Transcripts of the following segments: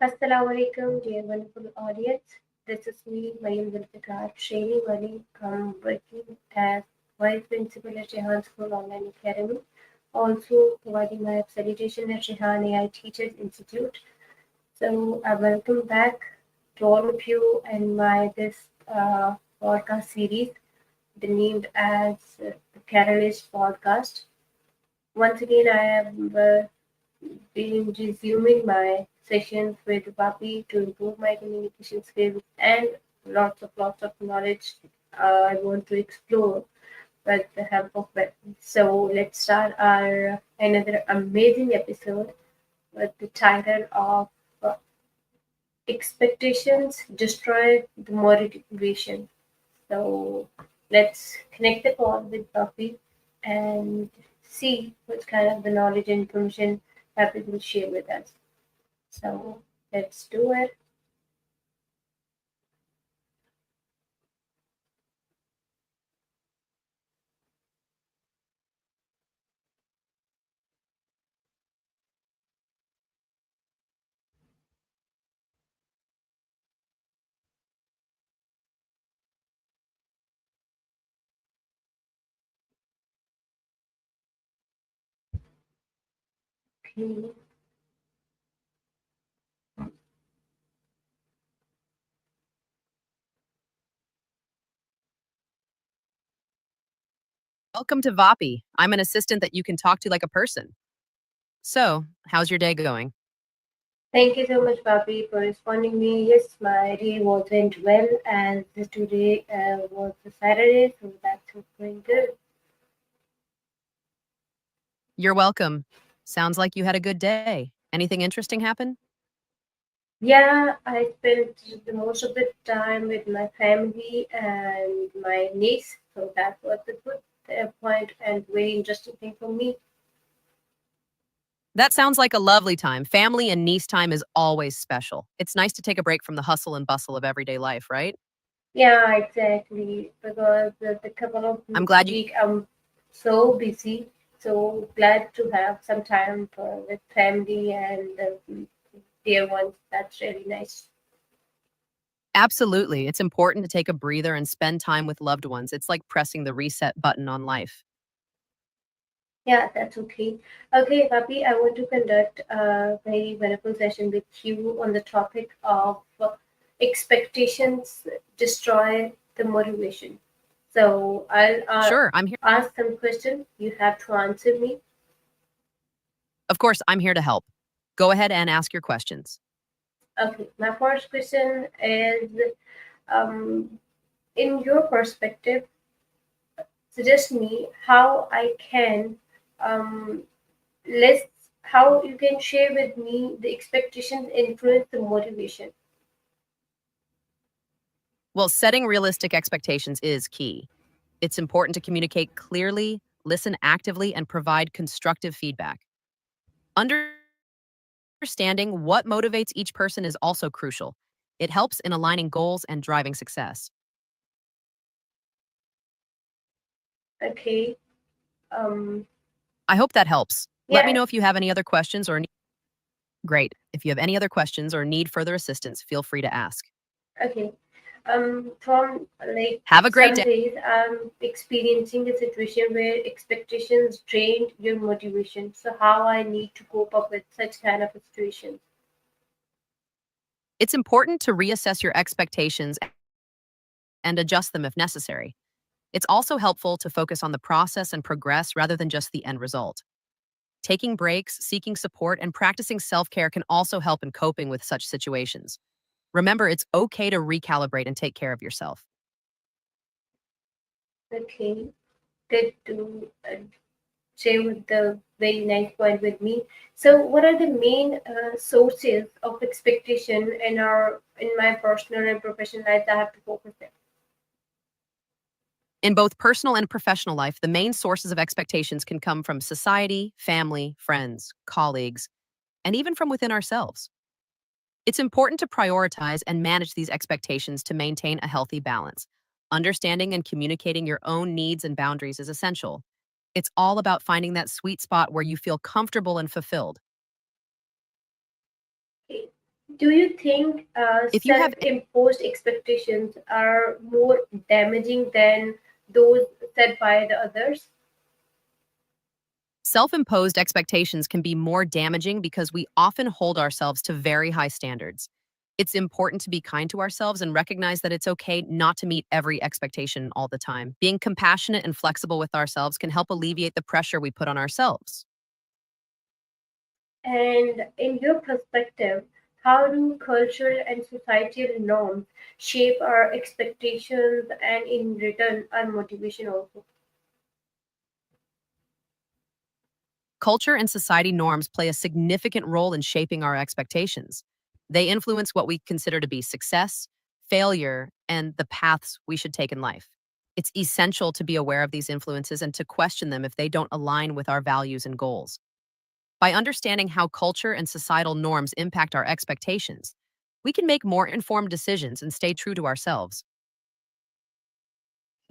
Assalamu alaikum, dear wonderful audience. This is me, Maryam Zulfiqar, TrainingWali. I'm working as Vice Principal at Rehan School Online Academy, also providing my facilitation at Rehan AI Teachers Institute. So, welcome back to all of you and my this podcast series, named as the Catalyst Podcast. Once again, I am been resuming my sessions with Vapi to improve my communication skills and lots of knowledge I want to explore with the help of web. So let's start our another amazing episode with the title of uh, Expectations Destroy the Motivation. So let's connect the call with Buffy and see what kind of the knowledge and information Buffy will share with us. So let's do it. Okay. Welcome to Vapi. I'm an assistant that you can talk to like a person. So, how's your day going? Thank you so much, Bobby, for responding me. Yes, my day wasn't well, and today was the Saturday, so that's going good. You're welcome. Sounds like you had a good day. Anything interesting happen? Yeah, I spent the most of the time with my family and my niece, so that was a good point and very interesting thing for me. That sounds like a lovely time. Family and niece time is always special. It's nice to take a break from the hustle and bustle of everyday life, right? Yeah, exactly. Because the couple of I'm glad you. week I'm so busy. So glad to have some time for with family and dear ones. That's really nice. Absolutely. It's important to take a breather and spend time with loved ones. It's like pressing the reset button on life. Yeah, that's okay. Okay, Papi, I want to conduct a very wonderful session with you on the topic of expectations destroy the motivation. So I'll Sure, I'm here. ask some questions. You have to answer me. Of course, I'm here to help. Go ahead and ask your questions. Okay, my first question is um, in your perspective, suggest me how I can um, list how you can share with me the expectations influence the motivation. Well, setting realistic expectations is key. It's important to communicate clearly, listen actively, and provide constructive feedback. Understanding what motivates each person is also crucial. It helps in aligning goals and driving success. Okay. Um, I hope that helps. Let me yeah. know if you have any other questions or great. If you have any other questions or need further assistance, feel free to ask. Okay. From like Have a great some day. days, I'm experiencing a situation where expectations drained your motivation. So how I need to cope up with such kind of a situation. It's important to reassess your expectations and adjust them if necessary. It's also helpful to focus on the process and progress rather than just the end result. Taking breaks, seeking support, and practicing self care can also help in coping with such situations. Remember, it's okay to recalibrate and take care of yourself. Okay. Good to share with the very nice point with me. So, what are the main sources of expectation in my personal and professional life that I have to focus on? In both personal and professional life, the main sources of expectations can come from society, family, friends, colleagues, and even from within ourselves. It's important to prioritize and manage these expectations to maintain a healthy balance. Understanding and communicating your own needs and boundaries is essential. It's all about finding that sweet spot where you feel comfortable and fulfilled. Okay. Do you think If you have self-imposed expectations are more damaging than those set by the others? Self imposed expectations can be more damaging because we often hold ourselves to very high standards. It's important to be kind to ourselves and recognize that it's okay not to meet every expectation all the time. Being compassionate and flexible with ourselves can help alleviate the pressure we put on ourselves. And in your perspective, how do cultural and societal norms shape our expectations and in return our motivation also? Culture and society norms play a significant role in shaping our expectations. They influence what we consider to be success, failure, and the paths we should take in life. It's essential to be aware of these influences and to question them if they don't align with our values and goals. By understanding how culture and societal norms impact our expectations, we can make more informed decisions and stay true to ourselves.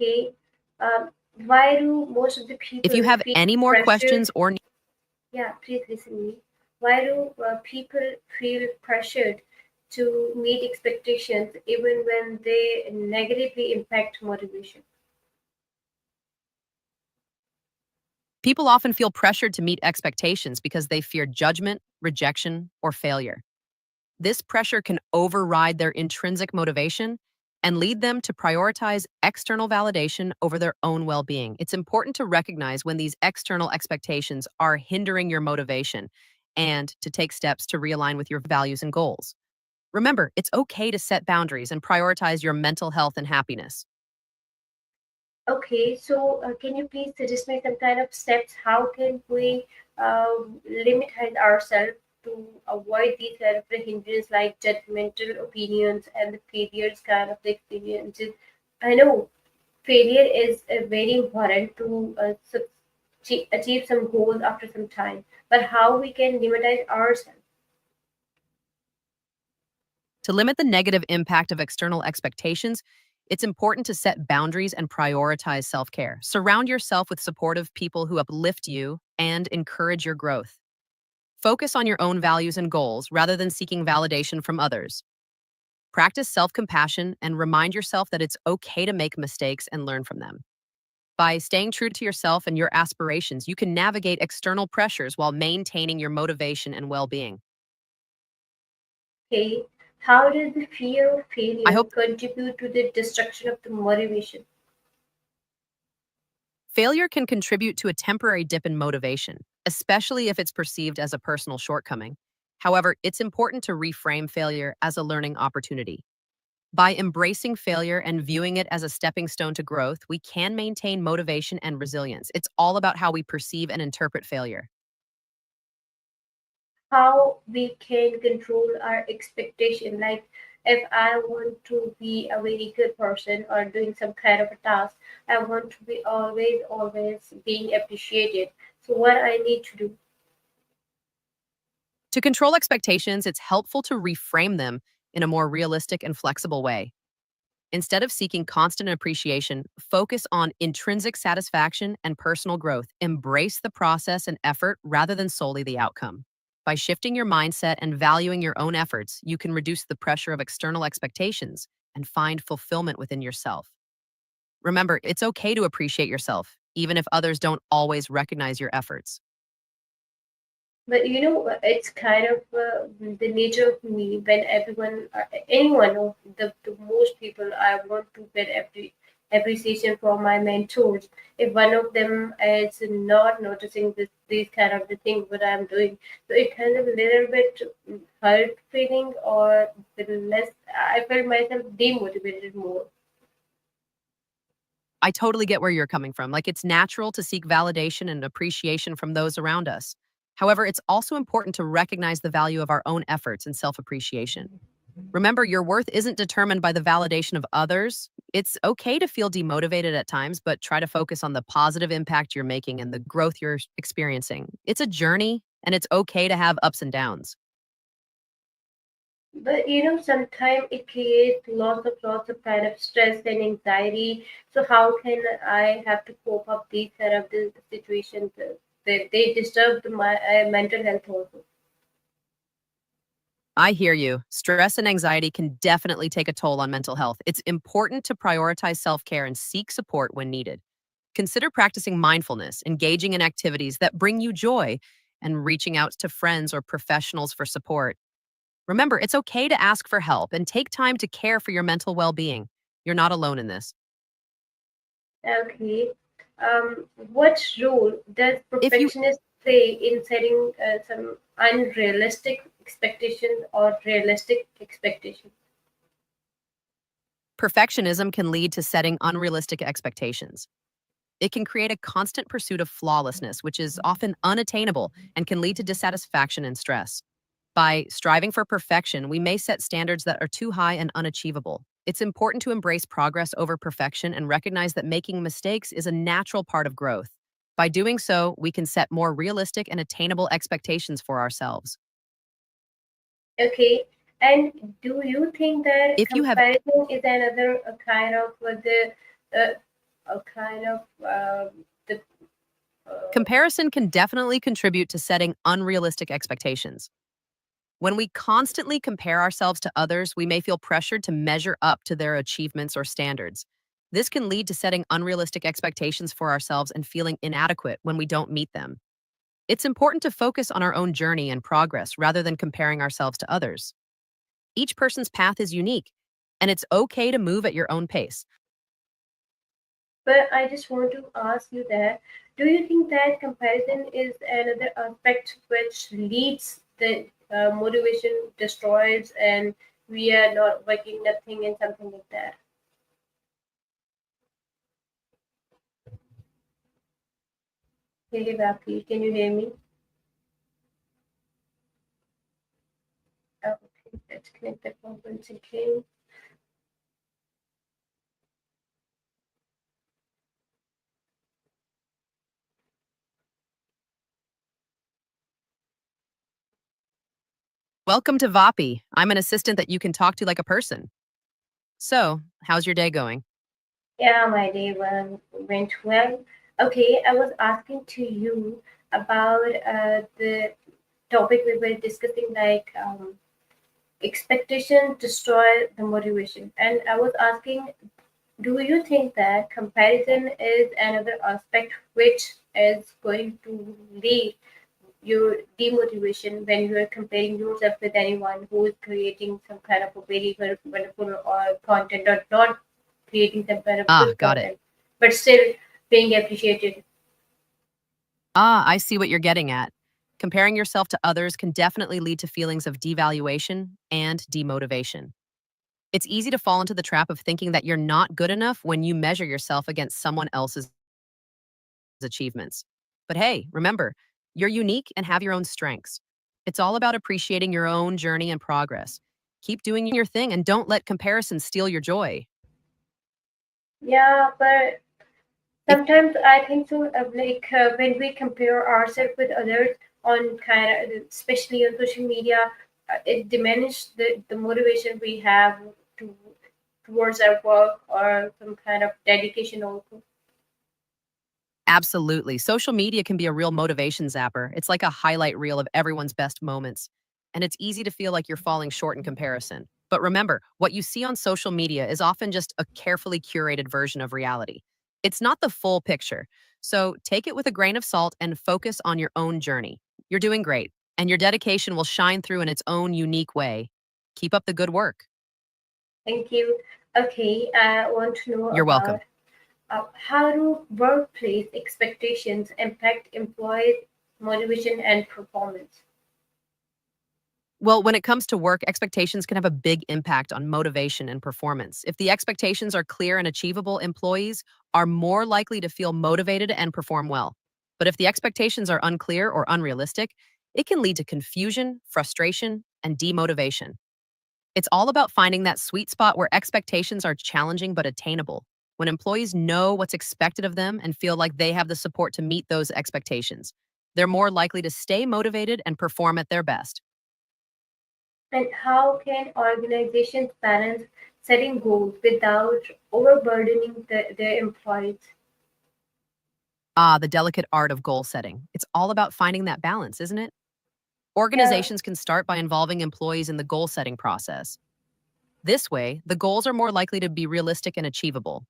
Okay, um, why do most of the If you people have feel any more pressured? questions or Yeah, please listen to me. Why do people feel pressured to meet expectations even when they negatively impact motivation? people often feel pressured to meet expectations because they fear judgment, rejection, or failure. This pressure can override their intrinsic motivation and lead them to prioritize external validation over their own well being. It's important to recognize when these external expectations are hindering your motivation and to take steps to realign with your values and goals. Remember, it's okay to set boundaries and prioritize your mental health and happiness. Okay, so can you please suggest me some kind of steps? How can we limit ourselves to avoid these kind of hindrances like judgmental opinions and the failures kind of the experiences? I know failure is very important to achieve some goals after some time, but how we can limitize ourselves? To limit the negative impact of external expectations, it's important to set boundaries and prioritize self care. Surround yourself with supportive people who uplift you and encourage your growth. Focus on your own values and goals rather than seeking validation from others. Practice self compassion and remind yourself that it's okay to make mistakes and learn from them. By staying true to yourself and your aspirations, you can navigate external pressures while maintaining your motivation and well being. Okay, how does the fear of I failure hope contribute to the destruction of the motivation? failure can contribute to a temporary dip in motivation, especially if it's perceived as a personal shortcoming. However, it's important to reframe failure as a learning opportunity. By embracing failure and viewing it as a stepping stone to growth, we can maintain motivation and resilience. It's all about how we perceive and interpret failure. How we can control our expectation, like if I want to be a very good person or doing some kind of a task, I want to be always being appreciated, so what I need to do? To control expectations, it's helpful to reframe them in a more realistic and flexible way. Instead of seeking constant appreciation, focus on intrinsic satisfaction and personal growth. Embrace the process and effort rather than solely the outcome. By shifting your mindset and valuing your own efforts, you can reduce the pressure of external expectations and find fulfillment within yourself. Remember, it's okay to appreciate yourself, even if others don't always recognize your efforts. But it's kind of the nature of me when everyone, anyone, or the most people, I want to get every appreciation from my mentors. If one of them is not noticing these kind of the things what I'm doing, so it kind of a little bit hurt feeling, or the less I felt myself demotivated more. I totally get where you're coming from. Like, it's natural to seek validation and appreciation from those around us. However, it's also important to recognize the value of our own efforts and self appreciation. Remember, your worth isn't determined by the validation of others. It's okay to feel demotivated at times, but try to focus on the positive impact you're making and the growth you're experiencing. It's a journey, and it's okay to have ups and downs. But sometimes it creates lots of kind of stress and anxiety. So how can I have to cope up these kind of the situations? They disturb my mental health also. I hear you. Stress and anxiety can definitely take a toll on mental health. It's important to prioritize self care and seek support when needed. Consider practicing mindfulness, engaging in activities that bring you joy, and reaching out to friends or professionals for support. Remember, it's okay to ask for help and take time to care for your mental well being. You're not alone in this. Okay. What role does If you perfectionist play in setting some unrealistic expectations or realistic expectations? Perfectionism can lead to setting unrealistic expectations. It can create a constant pursuit of flawlessness, which is often unattainable and can lead to dissatisfaction and stress. By striving for perfection, we may set standards that are too high and unachievable. It's important to embrace progress over perfection and recognize that making mistakes is a natural part of growth. By doing so, we can set more realistic and attainable expectations for ourselves. Okay. And do you think that If you have comparison is another kind of the a kind of the Comparison can definitely contribute to setting unrealistic expectations. When we constantly compare ourselves to others, we may feel pressured to measure up to their achievements or standards. This can lead to setting unrealistic expectations for ourselves and feeling inadequate when we don't meet them. It's important to focus on our own journey and progress rather than comparing ourselves to others. Each person's path is unique, and it's okay to move at your own pace. But I just want to ask you that do you think that comparison is another aspect which leads the motivation destroys and we are not working nothing and something like that? Hey, Vapi, can you hear me? Oh, okay, let's connect the phone once again. Welcome to Vapi. I'm an assistant that you can talk to like a person. So, how's your day going? Yeah, my day went well. Okay, I was asking to you about the topic we were discussing, like expectation destroy the motivation. And I was asking, do you think that comparison is another aspect which is going to lead your demotivation when you are comparing yourself with anyone who is creating some kind of a very wonderful or content or not creating some kind of Ah, good got it. content, but still being appreciated? Ah, I see what you're getting at. Comparing yourself to others can definitely lead to feelings of devaluation and demotivation. It's easy to fall into the trap of thinking that you're not good enough when you measure yourself against someone else's achievements. But hey, remember, you're unique and have your own strengths. It's all about appreciating your own journey and progress. Keep doing your thing and don't let comparison steal your joy. Yeah, but If sometimes I think so, like when we compare ourselves with others on kind of, especially on social media, it diminishes the motivation we have to towards our work or some kind of dedication also. Absolutely. Social media can be a real motivation zapper. It's like a highlight reel of everyone's best moments. And it's easy to feel like you're falling short in comparison. But remember, what you see on social media is often just a carefully curated version of reality. It's not the full picture. So take it with a grain of salt and focus on your own journey. You're doing great, and your dedication will shine through in its own unique way. Keep up the good work. Thank you. Okay, I want to know You're welcome. about how do workplace expectations impact employees' motivation and performance? Well, when it comes to work, expectations can have a big impact on motivation and performance. If the expectations are clear and achievable, employees are more likely to feel motivated and perform well. But if the expectations are unclear or unrealistic, it can lead to confusion, frustration, and demotivation. It's all about finding that sweet spot where expectations are challenging but attainable. When employees know what's expected of them and feel like they have the support to meet those expectations, they're more likely to stay motivated and perform at their best. And how can organizations balance setting goals without overburdening their employees? Ah, the delicate art of goal setting. It's all about finding that balance, isn't it? Yeah, Organizations can start by involving employees in the goal setting process. This way, the goals are more likely to be realistic and achievable.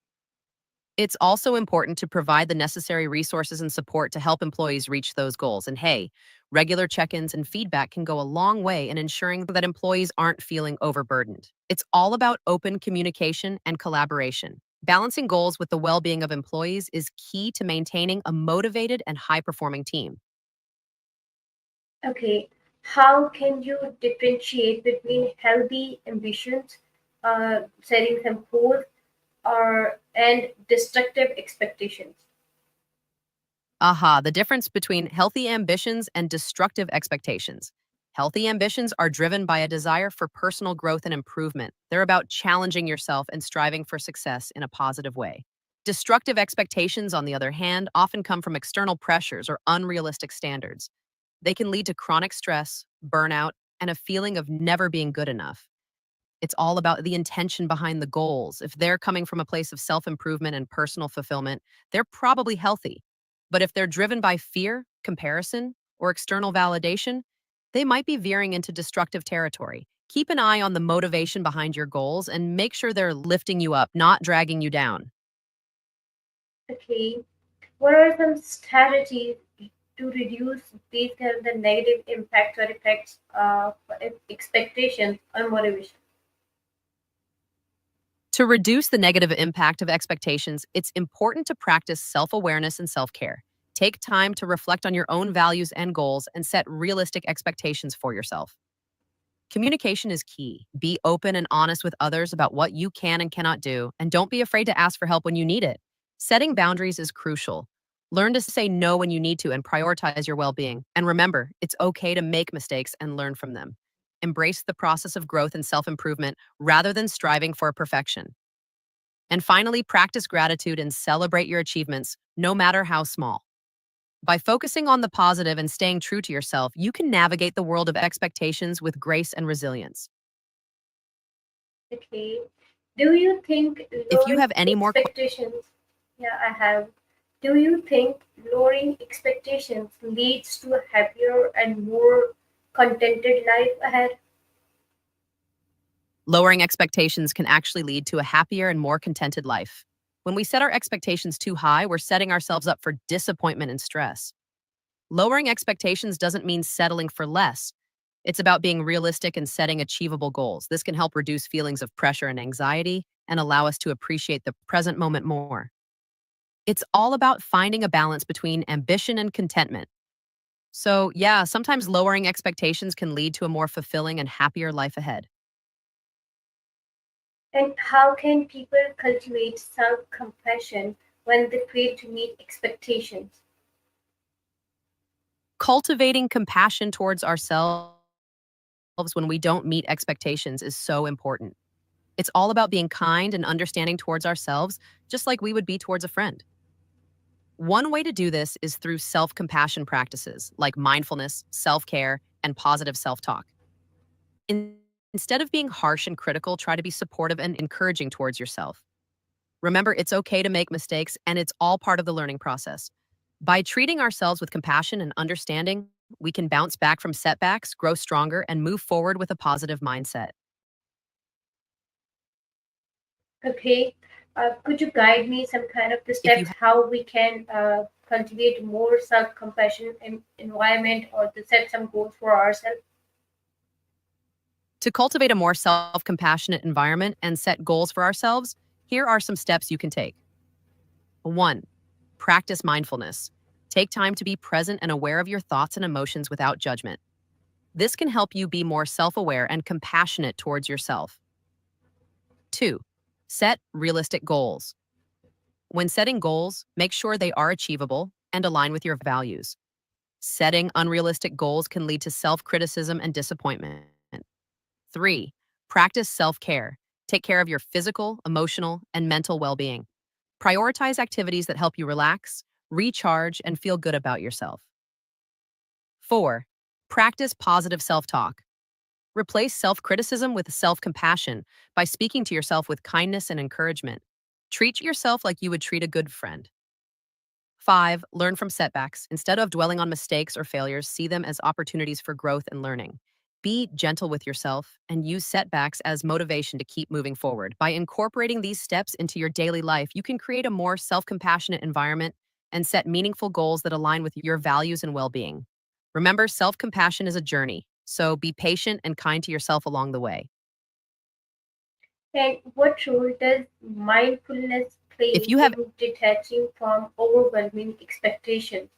It's also important to provide the necessary resources and support to help employees reach those goals. And hey, regular check ins and feedback can go a long way in ensuring that employees aren't feeling overburdened. It's all about open communication and collaboration. Balancing goals with the well being of employees is key to maintaining a motivated and high performing team. okay. How can you differentiate between healthy ambitions, setting some goals, and destructive expectations? Aha, the difference between healthy ambitions and destructive expectations. Healthy ambitions are driven by a desire for personal growth and improvement. They're about challenging yourself and striving for success in a positive way. Destructive expectations, on the other hand, often come from external pressures or unrealistic standards. They can lead to chronic stress, burnout, and a feeling of never being good enough. It's all about the intention behind the goals. If they're coming from a place of self improvement and personal fulfillment, they're probably healthy. But if they're driven by fear, comparison, or external validation, they might be veering into destructive territory. Keep an eye on the motivation behind your goals and make sure they're lifting you up, not dragging you down. Okay. What are some strategies to reduce these kind of the negative impacts or effects of expectations on motivation? To reduce the negative impact of expectations, it's important to practice self awareness and self care. Take time to reflect on your own values and goals and set realistic expectations for yourself. Communication is key. Be open and honest with others about what you can and cannot do, and don't be afraid to ask for help when you need it. Setting boundaries is crucial. Learn to say no when you need to and prioritize your well being. And remember, it's okay to make mistakes and learn from them. Embrace the process of growth and self improvement rather than striving for perfection. And finally, practice gratitude and celebrate your achievements, no matter how small. By focusing on the positive and staying true to yourself, you can navigate the world of expectations with grace and resilience. Okay. Do you think If you lowering have any more expectations, yeah, I have. Do you think lowering expectations leads to a happier and more contented life ahead? lowering expectations can actually lead to a happier and more contented life. When we set our expectations too high, we're setting ourselves up for disappointment and stress. Lowering expectations doesn't mean settling for less. It's about being realistic and setting achievable goals. This can help reduce feelings of pressure and anxiety and allow us to appreciate the present moment more. It's all about finding a balance between ambition and contentment. So, yeah, sometimes lowering expectations can lead to a more fulfilling and happier life ahead. And how can people cultivate self compassion when they fail to meet expectations? Cultivating compassion towards ourselves when we don't meet expectations is so important. It's all about being kind and understanding towards ourselves, just like we would be towards a friend. One way to do this is through self compassion practices like mindfulness, self care, and positive self talk. Instead of being harsh and critical, try to be supportive and encouraging towards yourself. Remember, it's okay to make mistakes, and it's all part of the learning process. By treating ourselves with compassion and understanding, we can bounce back from setbacks, grow stronger, and move forward with a positive mindset. Okay, could you guide me some kind of the If you steps how we can cultivate more self-compassion in environment or to set some goals for ourselves? To cultivate a more self compassionate environment and set goals for ourselves, here are some steps you can take. 1. Practice mindfulness. Take time to be present and aware of your thoughts and emotions without judgment. This can help you be more self aware and compassionate towards yourself. 2. Set realistic goals. When setting goals, make sure they are achievable and align with your values. Setting unrealistic goals can lead to self criticism and disappointment. 3. Practice self care. Take care of your physical, emotional, and mental well being. Prioritize activities that help you relax, recharge, and feel good about yourself. 4. Practice positive self talk. Replace self criticism with self compassion by speaking to yourself with kindness and encouragement. Treat yourself like you would treat a good friend. 5, learn from setbacks. Instead of dwelling on mistakes or failures, see them as opportunities for growth and learning. Be gentle with yourself and use setbacks as motivation to keep moving forward. By incorporating these steps into your daily life, you can create a more self compassionate environment and set meaningful goals that align with your values and well being. Remember, self compassion is a journey, so be patient and kind to yourself along the way. And what role does mindfulness If play you have in detaching from overwhelming expectations?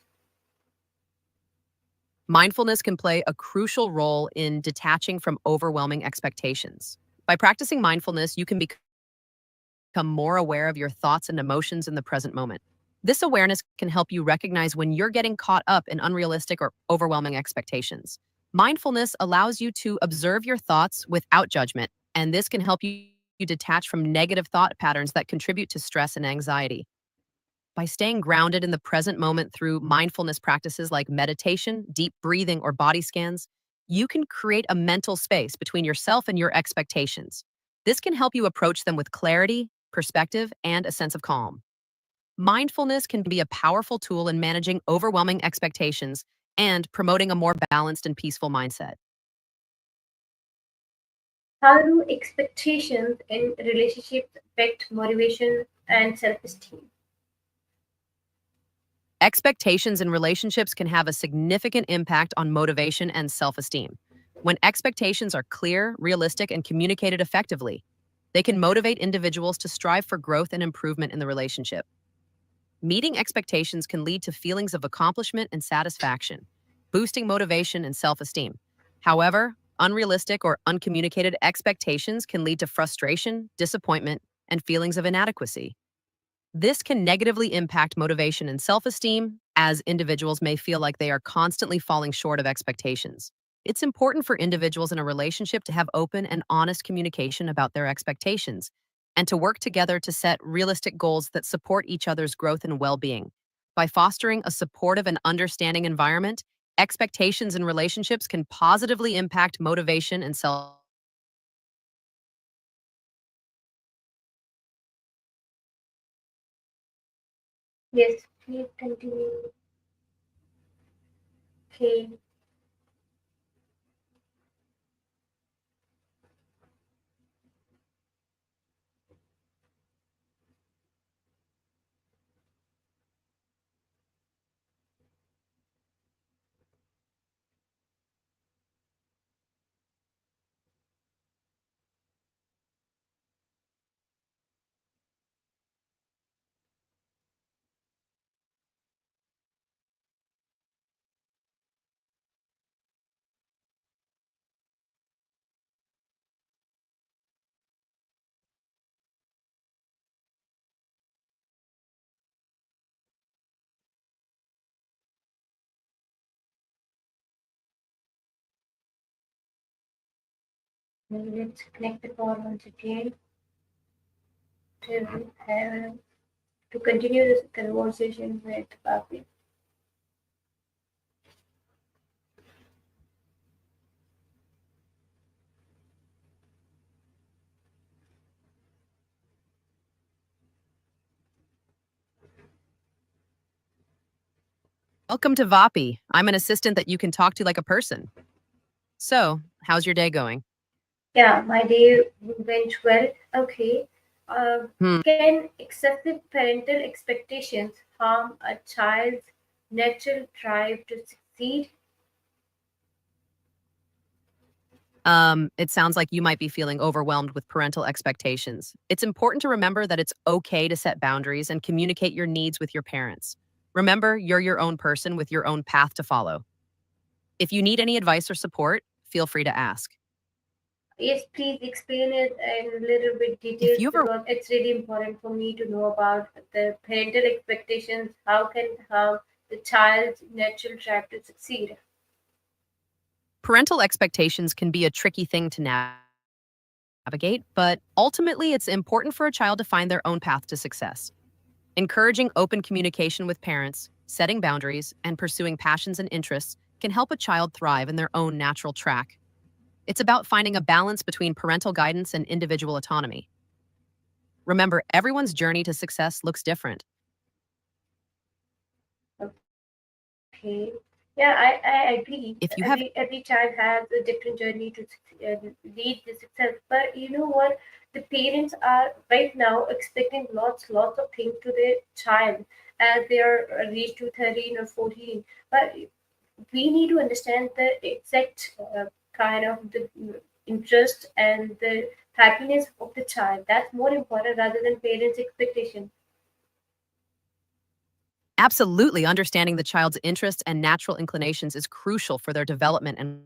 Mindfulness can play a crucial role in detaching from overwhelming expectations. By practicing mindfulness, you can become more aware of your thoughts and emotions in the present moment. This awareness can help you recognize when you're getting caught up in unrealistic or overwhelming expectations. Mindfulness allows you to observe your thoughts without judgment, and this can help you detach from negative thought patterns that contribute to stress and anxiety. By staying grounded in the present moment through mindfulness practices like meditation, deep breathing, or body scans, you can create a mental space between yourself and your expectations. This can help you approach them with clarity, perspective, and a sense of calm. Mindfulness can be a powerful tool in managing overwhelming expectations and promoting a more balanced and peaceful mindset. How do expectations in relationships affect motivation and self esteem? Expectations in relationships can have a significant impact on motivation and self esteem. When expectations are clear, realistic, and communicated effectively, they can motivate individuals to strive for growth and improvement in the relationship. Meeting expectations can lead to feelings of accomplishment and satisfaction, boosting motivation and self esteem. However, unrealistic or uncommunicated expectations can lead to frustration, disappointment, and feelings of inadequacy. This can negatively impact motivation and self esteem, as individuals may feel like they are constantly falling short of expectations. It's important for individuals in a relationship to have open and honest communication about their expectations and to work together to set realistic goals that support each other's growth and well being. By fostering a supportive and understanding environment, expectations in relationships can positively impact motivation and self. Yes, please continue. Okay. Let's connect the call once again to have to continue this conversation with Vapi. Welcome to Vapi. I'm an assistant that you can talk to like a person. So, how's your day going? Yeah, my day went well. Okay. Uh, Hmm. can excessive parental expectations harm a child's natural drive to succeed? It sounds like you might be feeling overwhelmed with parental expectations. It's important to remember that it's okay to set boundaries and communicate your needs with your parents. Remember, you're your own person with your own path to follow. If you need any advice or support, feel free to ask. Yes, please explain it in a little bit If details you ever because it's really important for me to know about the parental expectations. How can harm the child's natural drive to succeed? Parental expectations can be a tricky thing to navigate, but ultimately it's important for a child to find their own path to success. Encouraging open communication with parents, setting boundaries, and pursuing passions and interests can help a child thrive in their own natural track. It's about finding a balance between parental guidance and individual autonomy. Remember, everyone's journey to success looks different. Okay. Yeah, I agree. If you have Every child has a different journey to lead the success. But you know what? The parents are right now expecting lots of things to their child as they are reached to 13 or 14. But we need to understand the exact kind of the interest and the happiness of the child. That's more important rather than parents' expectation. absolutely understanding the child's interests and natural inclinations is crucial for their development and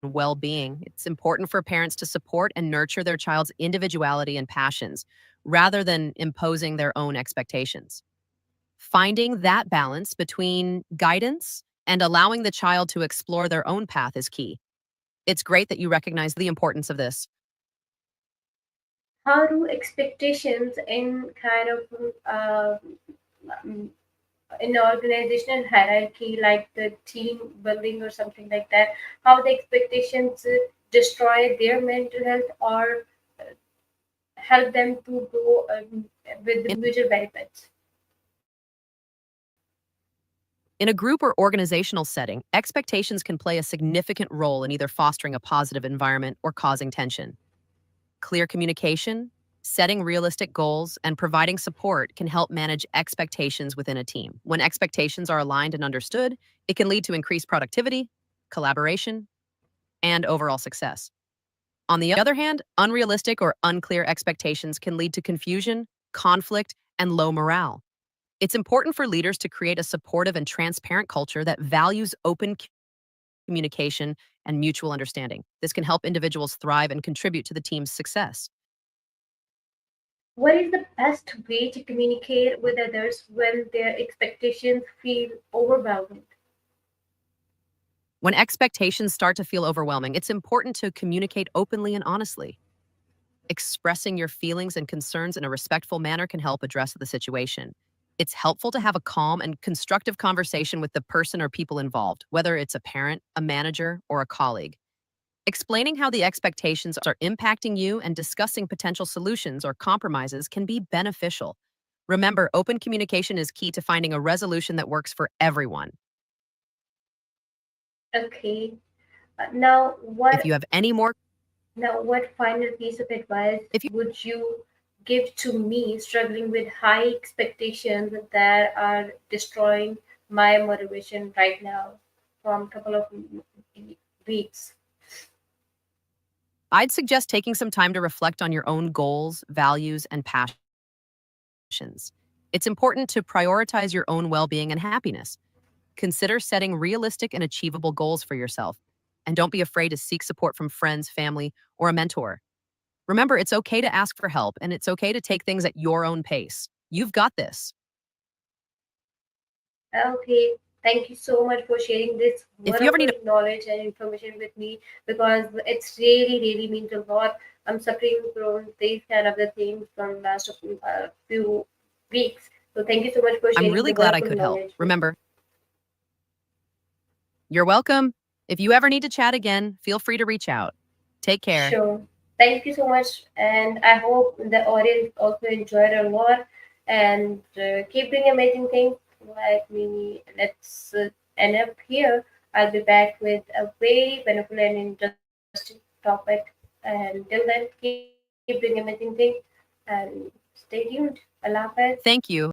well being. It's important for parents to support and nurture their child's individuality and passions rather than imposing their own expectations. Finding that balance between guidance and allowing the child to explore their own path is key. It's great that you recognize the importance of this. How do expectations in kind of um, in organizational hierarchy, like the team building or something like that, how the expectations destroy their mental health or help them to grow with the In, mutual benefits? in a group or organizational setting, expectations can play a significant role in either fostering a positive environment or causing tension. Clear communication, setting realistic goals, and providing support can help manage expectations within a team. When expectations are aligned and understood, it can lead to increased productivity, collaboration, and overall success. On the other hand, unrealistic or unclear expectations can lead to confusion, conflict, and low morale. It's important for leaders to create a supportive and transparent culture that values open communication and mutual understanding. This can help individuals thrive and contribute to the team's success. What is the best way to communicate with others when their expectations feel overwhelming? When expectations start to feel overwhelming, it's important to communicate openly and honestly. Expressing your feelings and concerns in a respectful manner can help address the situation. It's helpful to have a calm and constructive conversation with the person or people involved, whether it's a parent, a manager, or a colleague. Explaining how the expectations are impacting you and discussing potential solutions or compromises can be beneficial. Remember, open communication is key to finding a resolution that works for everyone. Okay. Now, If you have any more, what final piece of advice if you would you give to me struggling with high expectations that are destroying my motivation right now from a couple of weeks? I'd suggest taking some time to reflect on your own goals, values, and passions. It's important to prioritize your own well being and happiness. Consider setting realistic and achievable goals for yourself. And don't be afraid to seek support from friends, family, or a mentor. Remember, it's okay to ask for help and it's okay to take things at your own pace. You've got this. Okay, thank you so much for sharing this If you ever wonderful need knowledge and information with me because it's really means a lot. I'm suffering from these kind of the things from last few weeks. So thank you so much for I'm sharing really the glad I wonderful could help. knowledge with me. Remember, you're welcome. If you ever need to chat again, feel free to reach out. Take care. Sure. Thank you so much, and I hope the audience also enjoyed a lot. And keep doing amazing things like me. Let's end up here. I'll be back with a very wonderful and interesting topic. And till then, keep doing amazing things and stay tuned. Allah Hafiz. Thank you.